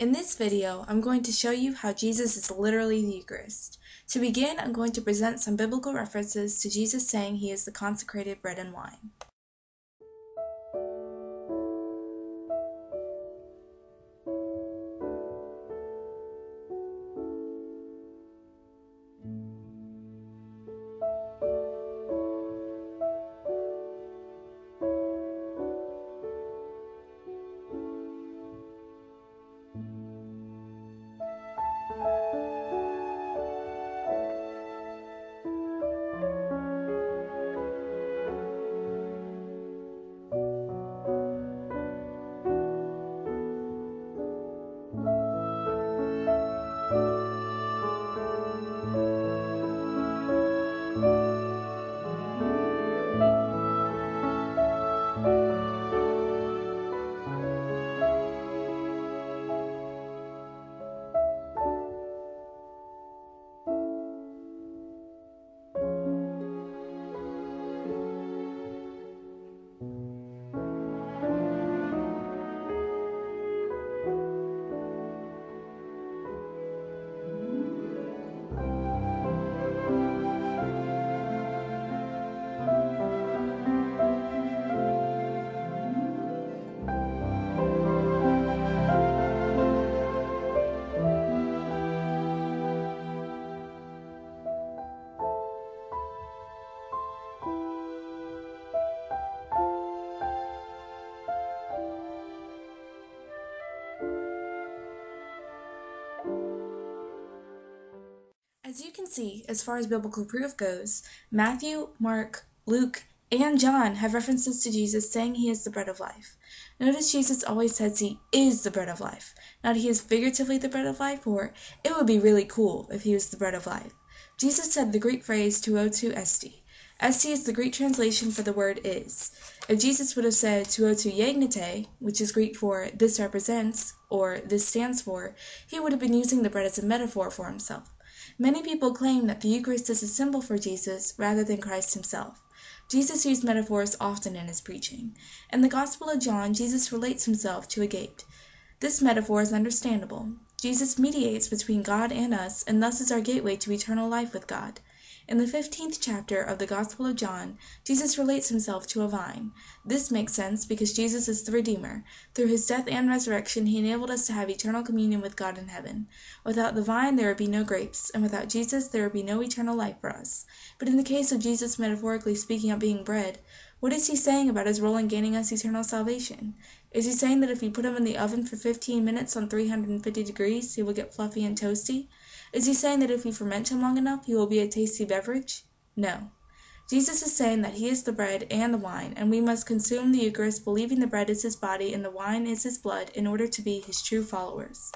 In this video, I'm going to show you how Jesus is literally the Eucharist. To begin, I'm going to present some biblical references to Jesus saying he is the consecrated bread and wine. As you can see, as far as biblical proof goes, Matthew, Mark, Luke, and John have references to Jesus saying he is the bread of life. Notice Jesus always says he is the bread of life, not he is figuratively the bread of life, or it would be really cool if he was the bread of life. Jesus said the Greek phrase tuotu esti. Esti is the Greek translation for the word is. If Jesus would have said tuotu yegnete, which is Greek for this represents, or this stands for, he would have been using the bread as a metaphor for himself. Many people claim that the Eucharist is a symbol for Jesus rather than Christ himself. Jesus used metaphors often in his preaching. In the Gospel of John, Jesus relates himself to a gate. This metaphor is understandable. Jesus mediates between God and us, and thus is our gateway to eternal life with God. In the 15th chapter of the Gospel of John, Jesus relates himself to a vine. This makes sense because Jesus is the Redeemer. Through his death and resurrection, he enabled us to have eternal communion with God in heaven. Without the vine, there would be no grapes, and without Jesus, there would be no eternal life for us. But in the case of Jesus metaphorically speaking of being bread, what is he saying about his role in gaining us eternal salvation? Is he saying that if we put him in the oven for 15 minutes on 350 degrees, he will get fluffy and toasty? Is he saying that if we ferment him long enough, he will be a tasty beverage? No. Jesus is saying that he is the bread and the wine, and we must consume the Eucharist believing the bread is his body and the wine is his blood in order to be his true followers.